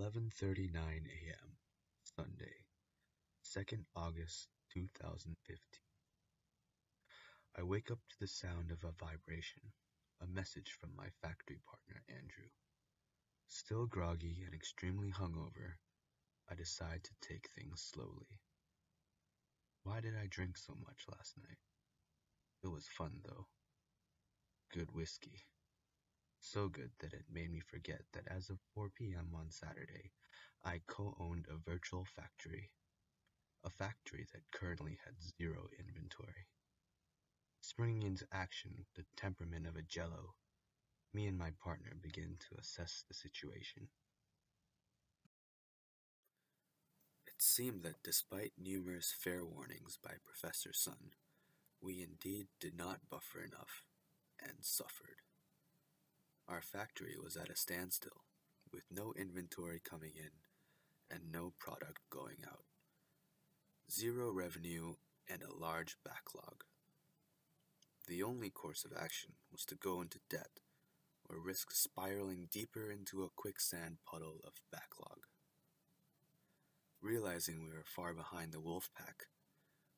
11:39 a.m. Sunday, 2nd August 2015. I wake up to the sound of a vibration, a message from my factory partner Andrew. Still groggy and extremely hungover, I decide to take things slowly. Why did I drink so much last night? It was fun though. Good whiskey. So good that it made me forget that as of 4 p.m. on Saturday, I co-owned a virtual factory. A factory that currently had zero inventory. Springing into action with the temperament of a jello, me and my partner begin to assess the situation. It seemed that despite numerous fair warnings by Professor Sun, we indeed did not buffer enough, and suffered. Our factory was at a standstill, with no inventory coming in, and no product going out. Zero revenue and a large backlog. The only course of action was to go into debt, or risk spiraling deeper into a quicksand puddle of backlog. Realizing we were far behind the wolf pack,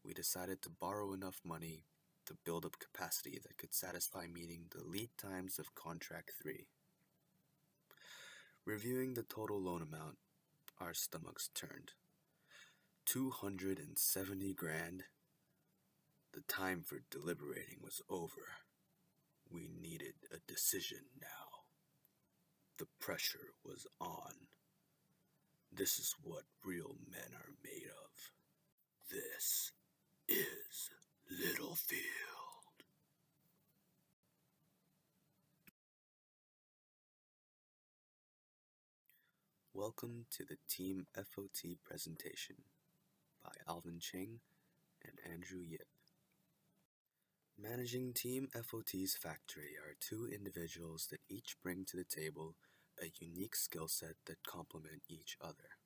we decided to borrow enough money to build up capacity that could satisfy meeting the lead times of Contract 3. Reviewing the total loan amount, our stomachs turned. 270 grand? The time for deliberating was over. We needed a decision now. The pressure was on. This is what real men are made of. This is Littlefield. Welcome to the Team FOT presentation by Alvin Ching and Andrew Yip. Managing Team FOT's factory are two individuals that each bring to the table a unique skill set that complement each other.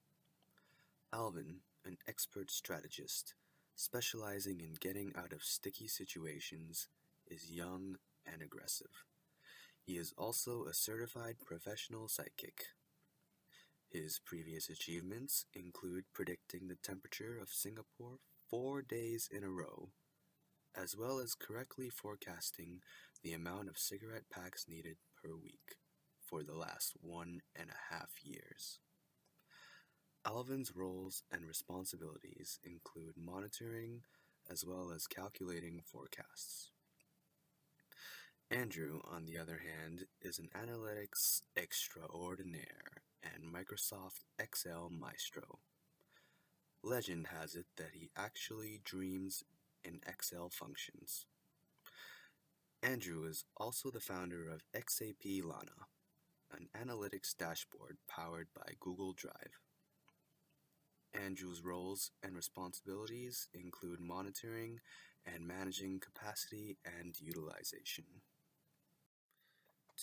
Alvin, an expert strategist, specializing in getting out of sticky situations, is young and aggressive. He is also a certified professional psychic. His previous achievements include predicting the temperature of Singapore 4 days in a row, as well as correctly forecasting the amount of cigarette packs needed per week for the last 1.5 years. Alvin's roles and responsibilities include monitoring as well as calculating forecasts. Andrew, on the other hand, is an analytics extraordinaire and Microsoft Excel maestro. Legend has it that he actually dreams in Excel functions. Andrew is also the founder of XAP Lana, an analytics dashboard powered by Google Drive. Andrew's roles and responsibilities include monitoring and managing capacity and utilization.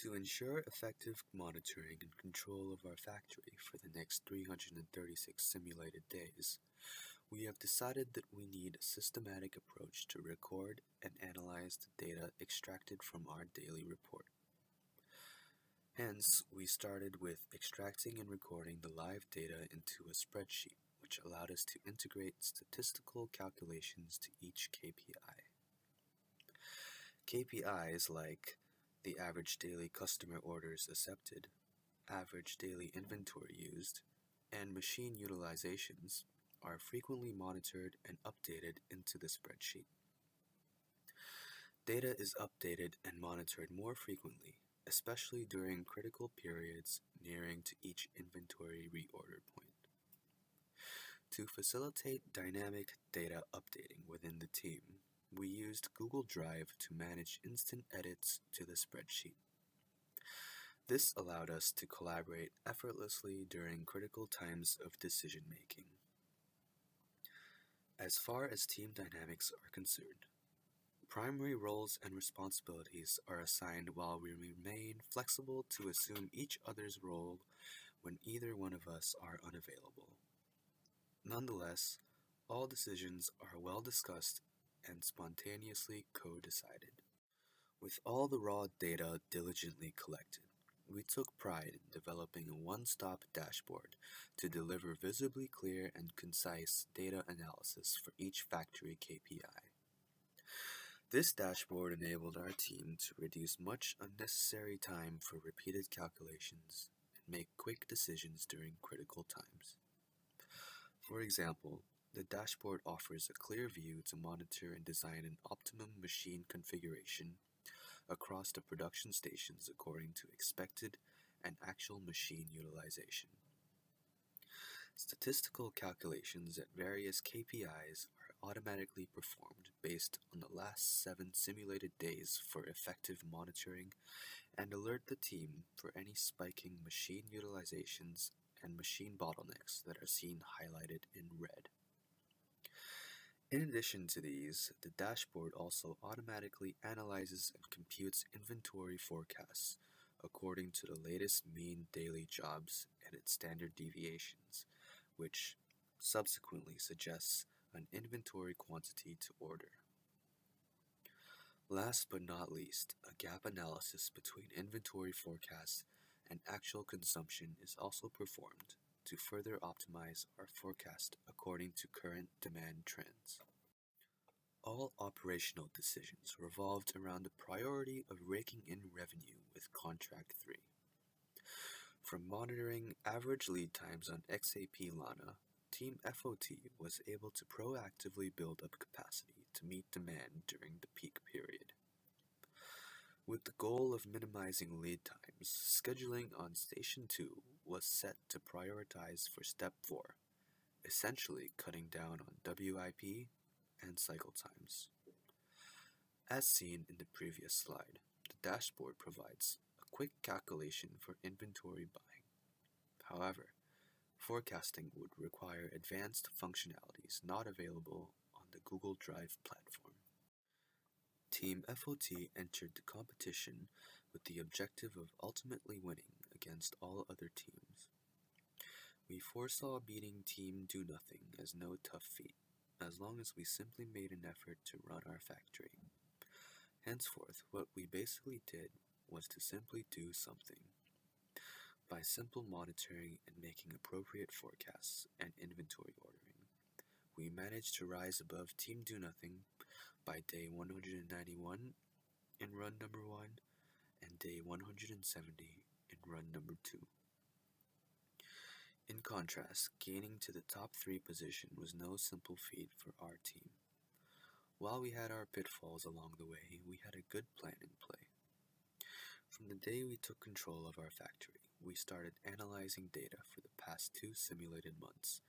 To ensure effective monitoring and control of our factory for the next 336 simulated days, we have decided that we need a systematic approach to record and analyze the data extracted from our daily report. Hence, we started with extracting and recording the live data into a spreadsheet, which allowed us to integrate statistical calculations to each KPI. KPIs like the average daily customer orders accepted, average daily inventory used, and machine utilizations are frequently monitored and updated into the spreadsheet. Data is updated and monitored more frequently, especially during critical periods nearing to each inventory reorder point. To facilitate dynamic data updating within the team, we used Google Drive to manage instant edits to the spreadsheet. This allowed us to collaborate effortlessly during critical times of decision making. As far as team dynamics are concerned, primary roles and responsibilities are assigned while we remain flexible to assume each other's role when either one of us are unavailable. Nonetheless, all decisions are well discussed and spontaneously co-decided. With all the raw data diligently collected, we took pride in developing a one-stop dashboard to deliver visibly clear and concise data analysis for each factory KPI. This dashboard enabled our team to reduce much unnecessary time for repeated calculations and make quick decisions during critical times. For example, the dashboard offers a clear view to monitor and design an optimum machine configuration across the production stations according to expected and actual machine utilization. Statistical calculations at various KPIs are automatically performed based on the last 7 simulated days for effective monitoring and alert the team for any spiking machine utilizations and machine bottlenecks that are seen highlighted in red. In addition to these, the dashboard also automatically analyzes and computes inventory forecasts according to the latest mean daily jobs and its standard deviations, which subsequently suggests an inventory quantity to order. Last but not least, a gap analysis between inventory forecasts and actual consumption is also performed to further optimize our forecast according to current demand trends. All operational decisions revolved around the priority of raking in revenue with Contract 3. From monitoring average lead times on XAP Lana, Team FOT was able to proactively build up capacity to meet demand during the peak period. With the goal of minimizing lead times, scheduling on Station 2 was set to prioritize for Step 4, essentially cutting down on WIP and cycle times. As seen in the previous slide, the dashboard provides a quick calculation for inventory buying. However, forecasting would require advanced functionalities not available on the Google Drive platform. Team FOT entered the competition with the objective of ultimately winning against all other teams. We foresaw beating Team Do Nothing as no tough feat, as long as we simply made an effort to run our factory. Henceforth, what we basically did was to simply do something. By simple monitoring and making appropriate forecasts and inventory ordering, we managed to rise above Team Do Nothing by day 191 in run number 1 and day 170 in run number 2. In contrast, gaining to the top 3 position was no simple feat for our team. While we had our pitfalls along the way, we had a good plan in play. From the day we took control of our factory, we started analyzing data for the past 2 simulated months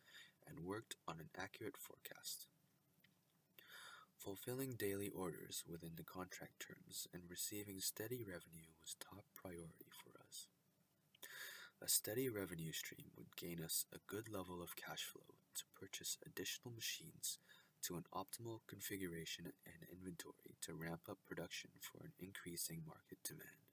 and worked on an accurate forecast. Fulfilling daily orders within the contract terms and receiving steady revenue was top priority for us. A steady revenue stream would gain us a good level of cash flow to purchase additional machines to an optimal configuration and inventory to ramp up production for an increasing market demand.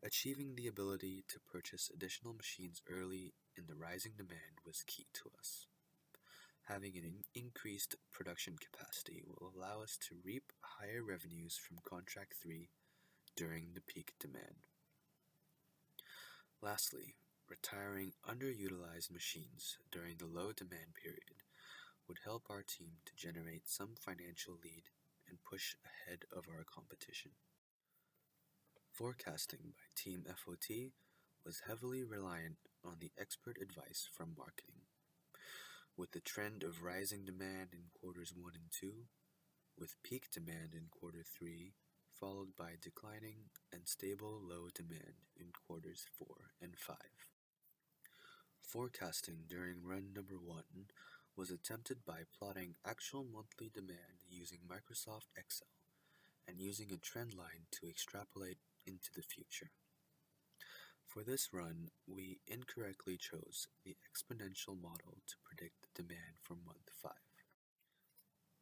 Achieving the ability to purchase additional machines early in the rising demand was key to us. Having an increased production capacity will allow us to reap higher revenues from Contract 3 during the peak demand. Lastly, retiring underutilized machines during the low demand period would help our team to generate some financial lead and push ahead of our competition. Forecasting by Team FOT was heavily reliant on the expert advice from marketing. With the trend of rising demand in quarters 1 and 2, with peak demand in quarter 3, followed by declining and stable low demand in quarters 4 and 5. Forecasting during run number 1 was attempted by plotting actual monthly demand using Microsoft Excel and using a trend line to extrapolate into the future. For this run, we incorrectly chose the exponential model to predict the demand for month 5.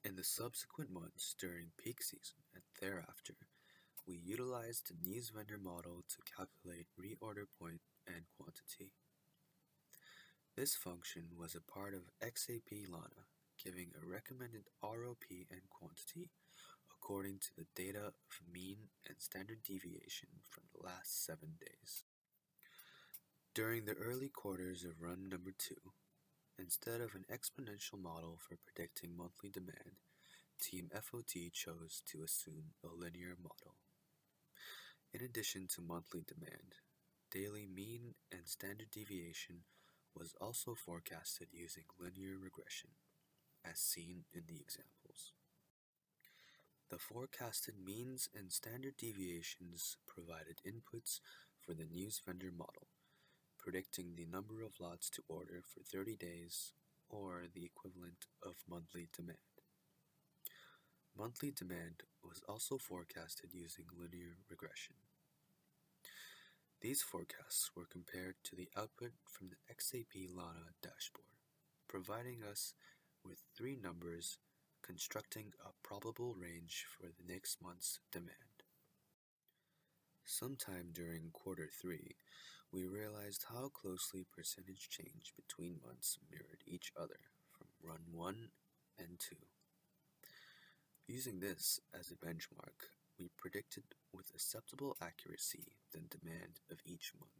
In the subsequent months during peak season and thereafter, we utilized the Nice vendor model to calculate reorder point and quantity. This function was a part of XAP Lana, giving a recommended ROP and quantity according to the data of mean and standard deviation from the last 7 days. During the early quarters of run number 2, instead of an exponential model for predicting monthly demand, Team FOT chose to assume a linear model. In addition to monthly demand, daily mean and standard deviation was also forecasted using linear regression, as seen in the examples. The forecasted means and standard deviations provided inputs for the news vendor model, predicting the number of lots to order for 30 days, or the equivalent of monthly demand. Monthly demand was also forecasted using linear regression. These forecasts were compared to the output from the XAP Lana dashboard, providing us with 3 numbers constructing a probable range for the next month's demand. Sometime during quarter 3, we realized how closely percentage change between months mirrored each other from run 1 and 2. Using this as a benchmark, we predicted with acceptable accuracy the demand of each month.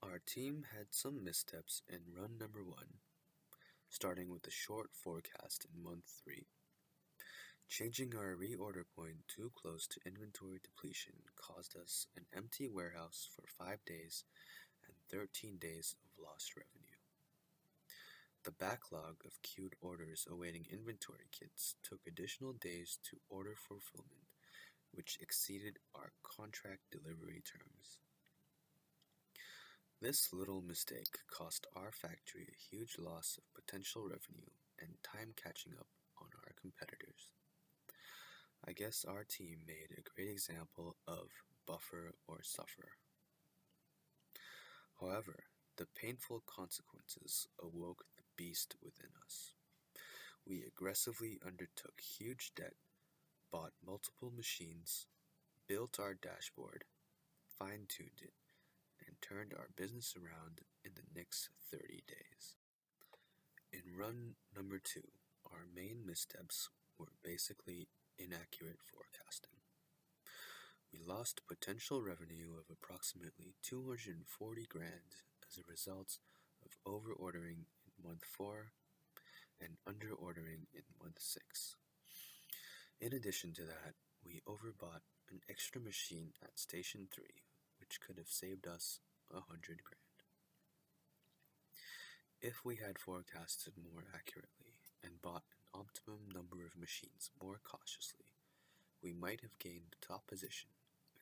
Our team had some missteps in run number 1, starting with the short forecast in month 3. Changing our reorder point too close to inventory depletion caused us an empty warehouse for 5 days and 13 days of lost revenue. The backlog of queued orders awaiting inventory kits took additional days to order fulfillment, which exceeded our contract delivery terms. This little mistake cost our factory a huge loss of potential revenue and time catching up on our competitors. I guess our team made a great example of buffer or suffer. However, the painful consequences awoke the beast within us. We aggressively undertook huge debt, bought multiple machines, built our dashboard, fine-tuned it, and turned our business around in the next 30 days. In run number 2, our main missteps were basically inaccurate forecasting. We lost potential revenue of approximately $240 grand as a result of over-ordering in month 4 and under-ordering in month 6. In addition to that, we overbought an extra machine at station 3, which could have saved us $100 grand. If we had forecasted more accurately and bought an optimum number of machines more cautiously, we might have gained the top position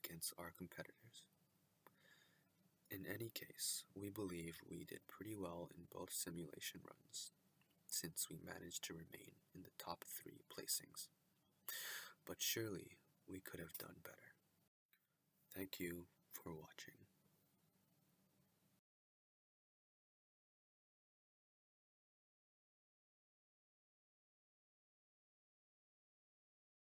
against our competitors. In any case, we believe we did pretty well in both simulation runs, since we managed to remain in the top 3 placings. But surely we could have done better. Thank you for watching.